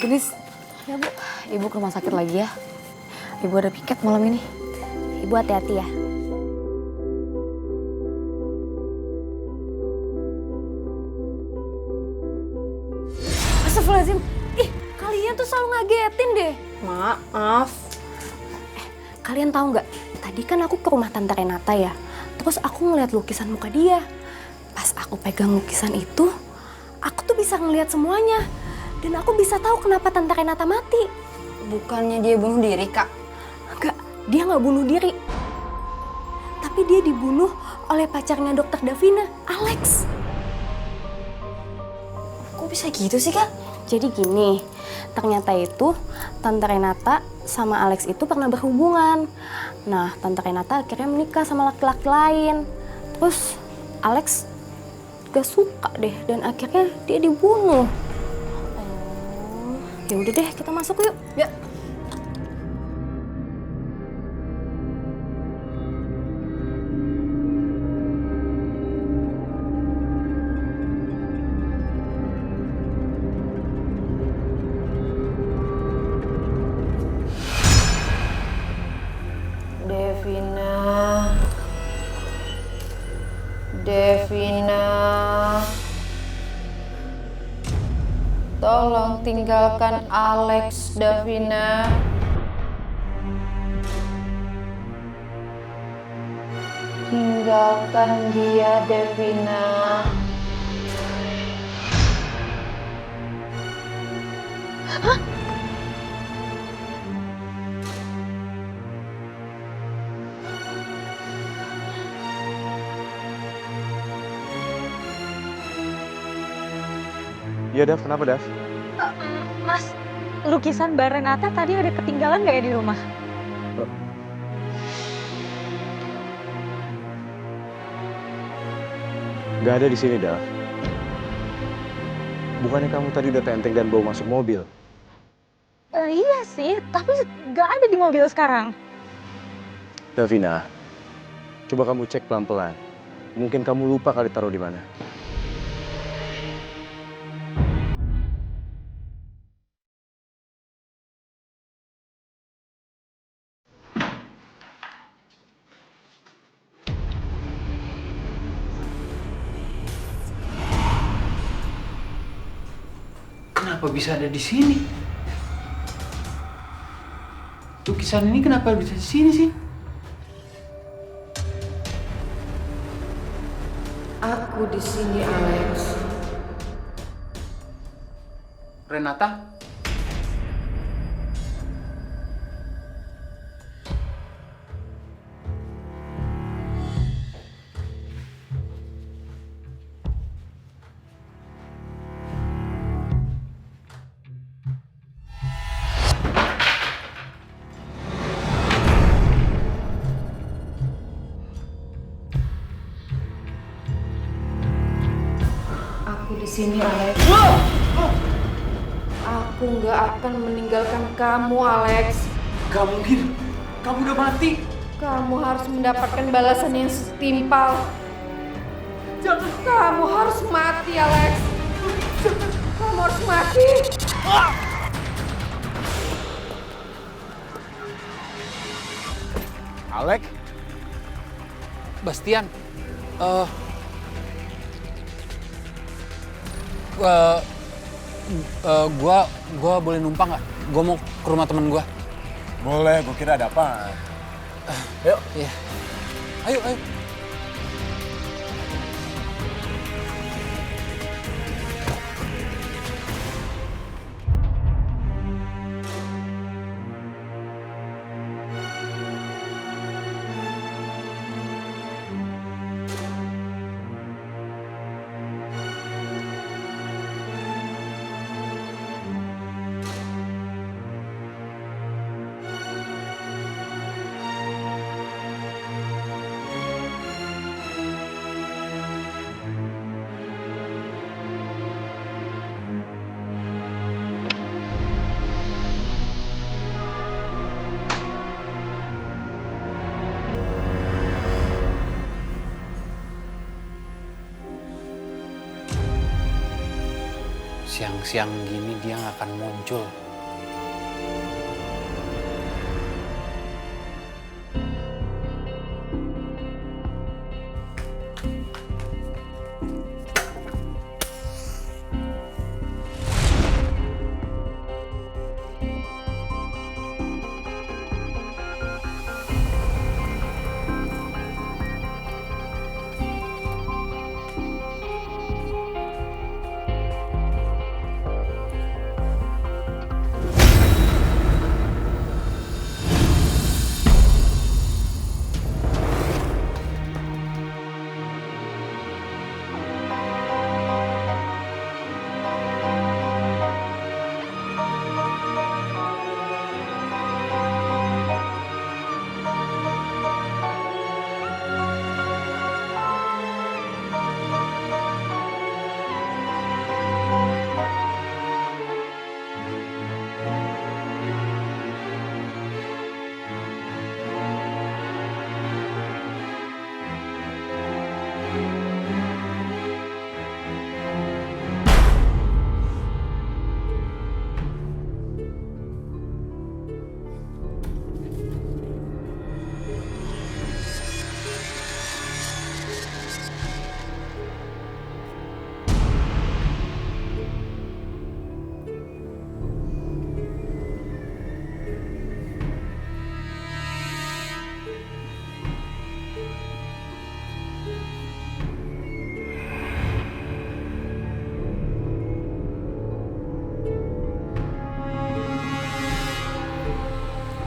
Gendis, ya Bu, Ibu ke rumah sakit lagi ya. Ibu ada piket malam ini. Ibu hati-hati ya. Astagfirullahaladzim, ih kalian tuh selalu ngagetin deh. Maaf. Kalian tahu nggak? Tadi kan aku ke rumah Tante Renata ya. Terus aku ngeliat lukisan muka dia. Pas aku pegang lukisan itu, aku tuh bisa ngeliat semuanya. Dan aku bisa tahu kenapa Tante Renata mati. Bukannya dia bunuh diri, Kak? Enggak, dia nggak bunuh diri. Tapi dia dibunuh oleh pacarnya Dokter Davina, Alex. Kok bisa gitu sih, Kak? Jadi gini, ternyata itu Tante Renata sama Alex itu pernah berhubungan. Nah, Tante Renata akhirnya menikah sama laki-laki lain. Terus Alex gak suka deh dan akhirnya dia dibunuh. Ya udah deh, kita masuk yuk. Ya. Devina, tolong tinggalkan Alex, Davina. Tinggalkan dia, Devina. Iya, Dav. Kenapa, Dav? Mas, lukisan Mbak Renata tadi ada ketinggalan nggak ya di rumah? Gak ada di sini, Dav. Bukannya kamu tadi udah tenteng dan bawa masuk mobil? Iya sih, tapi nggak ada di mobil sekarang. Davina, coba kamu cek pelan-pelan. Mungkin kamu lupa kali taruh di mana. Kenapa bisa ada di sini? Lukisan ini kenapa bisa di sini sih? Aku di sini, Alex. Renata? Aku di sini, Alex. Aku nggak akan meninggalkan kamu, Alex. Gak mungkin. Kamu udah mati. Kamu harus mendapatkan balasan yang setimpal. Jangan. Kamu harus mati, Alex. Kamu harus mati. Alek? Bastian. Gua boleh numpang nggak? Gua mau ke rumah temen gua. Boleh, gue kira ada apa. Yuk. Iya. Ayo, ayo. siang-siang gini dia nggak akan muncul.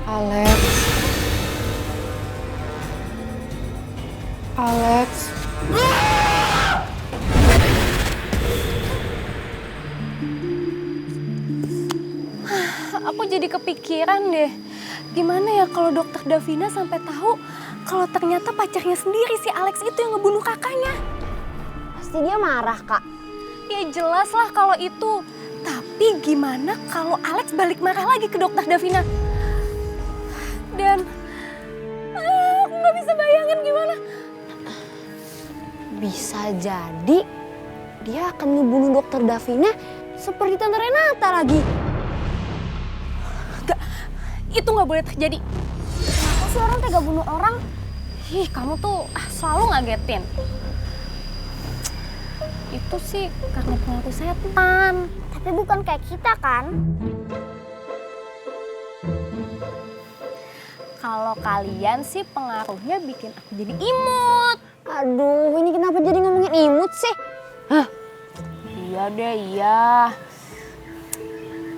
Alex. Alex. Aku jadi kepikiran deh. Gimana ya kalau dokter Davina sampai tahu kalau ternyata pacarnya sendiri si Alex itu yang ngebunuh kakaknya. Pasti dia marah, Kak. Ya jelas lah kalau itu. Tapi gimana kalau Alex balik marah lagi ke dokter Davina? Dan aku nggak bisa bayangin gimana. Bisa jadi dia akan ngebunuh dokter Davina seperti Tante Renata lagi. Itu nggak boleh terjadi. Kenapa sih orang tega bunuh orang? Ih, kamu tuh selalu ngagetin. Itu sih karena pengaruh setan. Tapi bukan kayak kita kan? Kalau kalian sih pengaruhnya bikin aku jadi imut. Aduh, ini kenapa jadi ngomongin imut sih? Iya deh, iya.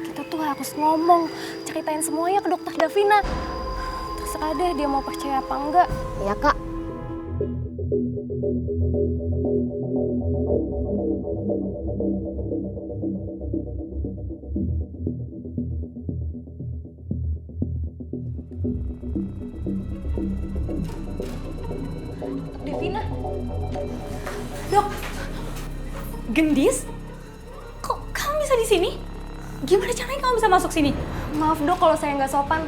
Kita tuh harus ngomong, ceritain semuanya ke dokter Davina. Terserah deh dia mau percaya apa enggak. Ya, Kak. Davina? Dok, Gendis? Kok kamu bisa di sini? Gimana caranya kamu bisa masuk sini? Maaf dok kalau saya nggak sopan,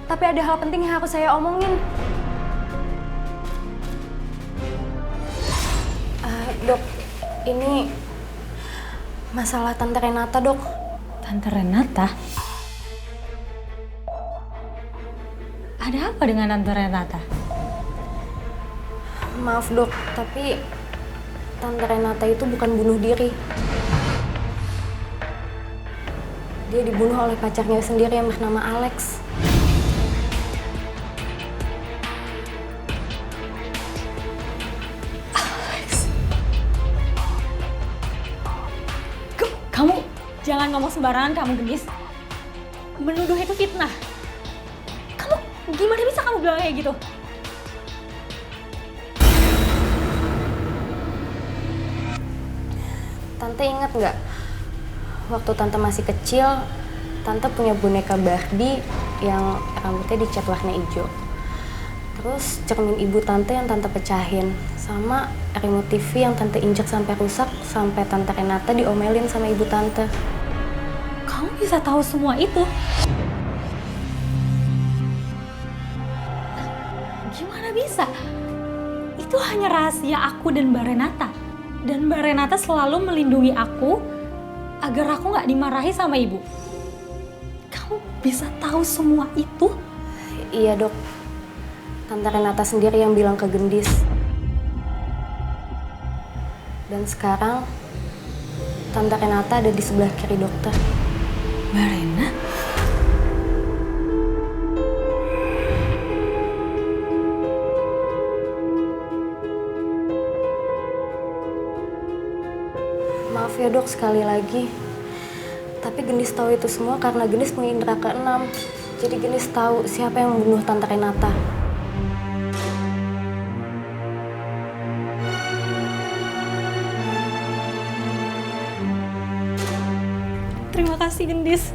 tapi ada hal penting yang harus saya omongin. Dok, ini masalah Tante Renata, dok. Tante Renata? Ada apa dengan Tante Renata? Maaf dok, tapi Tante Renata itu bukan bunuh diri. Dia dibunuh oleh pacarnya sendiri yang bernama Alex. Kamu jangan ngomong sembarangan kamu, Gendis. Menuduh itu fitnah. Kamu gimana bisa kamu bilang kayak gitu? Tante ingat nggak? Waktu Tante masih kecil, Tante punya boneka Barbie yang rambutnya dicat warna hijau. Terus cermin ibu Tante yang Tante pecahin. Sama remote TV yang Tante injek sampai rusak, sampai Tante Renata diomelin sama ibu Tante. Kamu bisa tahu semua itu? Gimana bisa? Itu hanya rahasia aku dan Mbak Renata. Dan Mbak Renata selalu melindungi aku agar aku nggak dimarahi sama ibu. Kamu bisa tahu semua itu? Iya dok, Tante Renata sendiri yang bilang ke Gendis. Dan sekarang Tante Renata ada di sebelah kiri dokter. Mbak Rena? Maaf ya dok sekali lagi. Tapi Gendis tahu itu semua karena Gendis punya indera keenam. Jadi Gendis tahu siapa yang membunuh Tante Renata. Terima kasih, Gendis.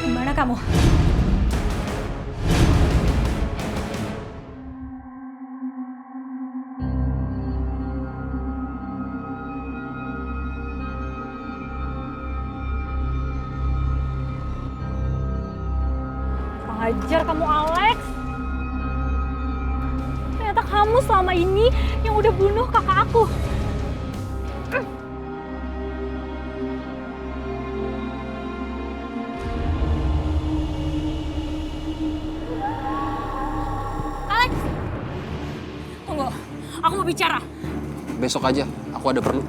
Gimana kamu? Kurang ajar kamu, Alex. Ternyata kamu selama ini yang udah bunuh kakak aku. Alex! Tunggu, aku mau bicara. Besok aja, aku ada perlu.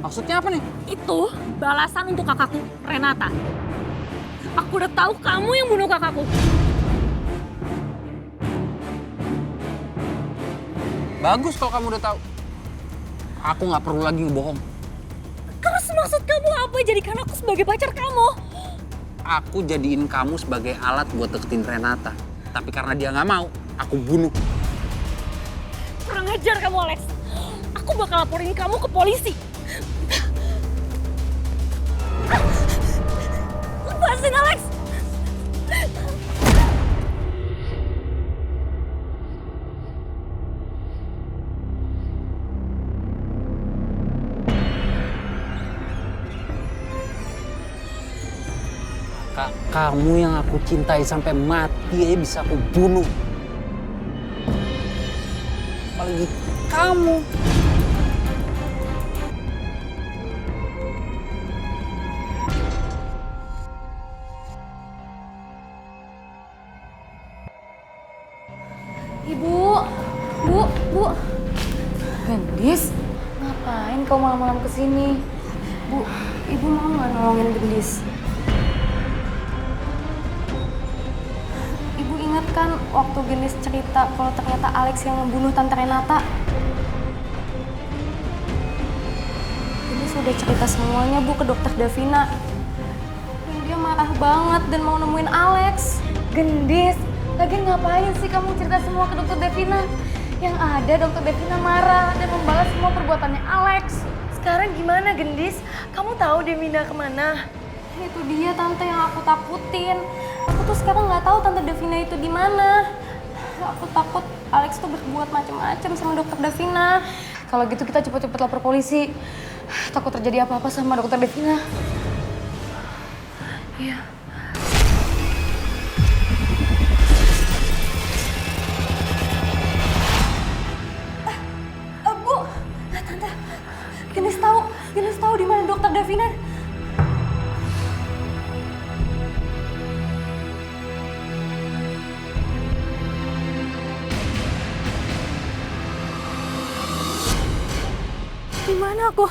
Maksudnya apa nih? Itu balasan untuk kakakku, Renata. Aku udah tahu kamu yang bunuh kakakku. Bagus kalau kamu udah tahu. Aku nggak perlu lagi ngebohong. Terus maksud kamu apa jadikan aku sebagai pacar kamu? Aku jadiin kamu sebagai alat buat deketin Renata. Tapi karena dia nggak mau, aku bunuh. Kurang ajar kamu, Alex. Aku bakal laporin kamu ke polisi. Lepasin, Alex! Kamu yang aku cintai sampai mati aja bisa aku bunuh. Apalagi kamu. Bu. Gendis, ngapain kau malam-malam kesini? Bu, ibu mau nggak nolongin Gendis? Ibu ingat kan waktu Gendis cerita kalau ternyata Alex yang membunuh Tante Renata? Gendis udah cerita semuanya Bu ke dokter Davina. Dan dia marah banget dan mau nemuin Alex. Gendis, lagian ngapain sih kamu cerita semua ke dokter Davina? Yang ada dokter Davina marah dan membalas semua perbuatannya Alex. Sekarang gimana Gendis? Kamu tahu Davina kemana? Itu dia tante yang aku takutin. Aku tuh sekarang nggak tahu tante Davina itu di mana. Aku takut Alex tuh berbuat macam-macam sama dokter Davina. Kalau gitu kita cepet-cepet lapor polisi. Takut terjadi apa-apa sama dokter Davina. Iya. Bu, tante, Gendis tahu di mana dokter Davina. Di mana aku?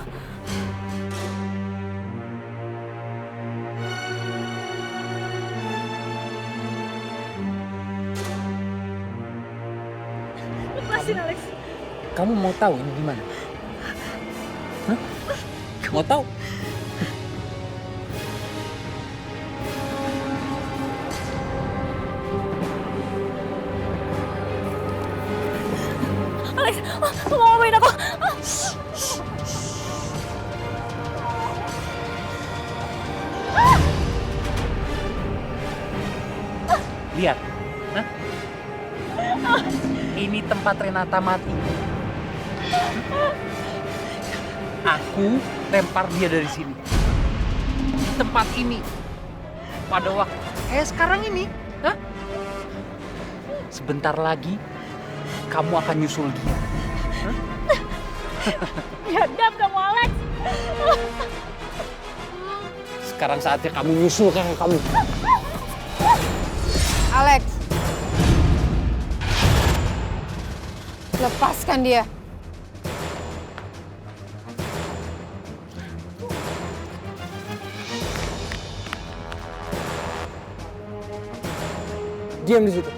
Lepasin, Alex. Kamu mau tahu ini di mana? Hah? Mau tahu? Alex, mau ngapain aku? Lihat. Hah? Ini tempat Renata mati. Aku lempar dia dari sini. tempat ini pada waktu kayak sekarang ini. Hah? Sebentar lagi kamu akan nyusul dia. Biadab kamu, Alex. Sekarang saatnya kamu nyusul kakak kamu. Alex. Lepaskan dia. Diam di situ.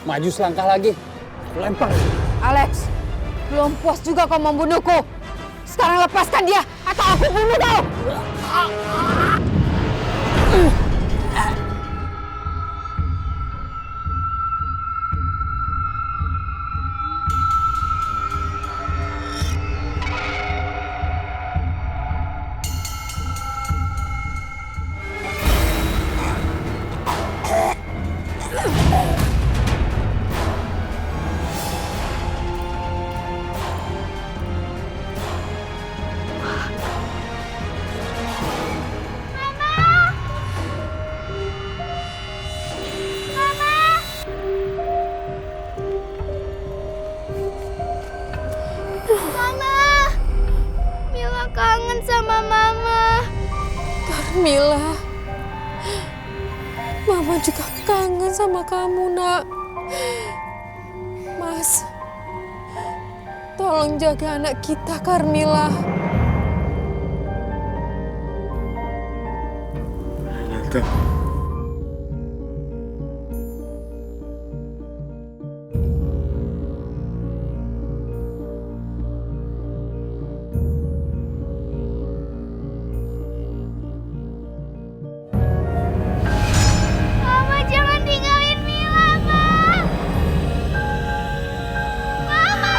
Maju selangkah lagi. Aku lempar. Alex, belum puas juga kau membunuhku. Sekarang lepaskan dia atau aku bunuh kau. Mama, Mila kangen sama Mama. Mila, Mama juga kangen sama kamu, Nak. Mas, tolong jaga anak kita, Carmila. Mama jangan tinggalin Mila, Ma. Mama.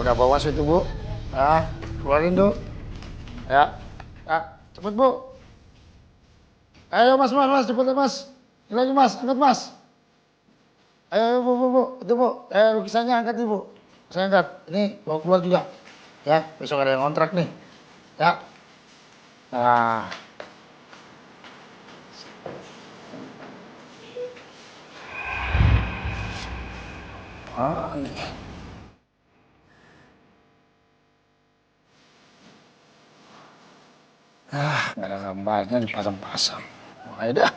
Udah bawa situ, Bu. Ah, keluarin tuh. Ya. Ya, cepet, Bu. Ayo, Mas, cepet, Mas. Ini lagi, Mas, angkat, Mas. Ayo, Bu. Itu, Bu. Lukisannya angkat, nih, Bu. Saya angkat. Ini bawa keluar juga. Ya, besok ada yang kontrak nih. Ya. Nah. Nih. Nggak ada gambarnya dipasang-pasang. Ayo dah.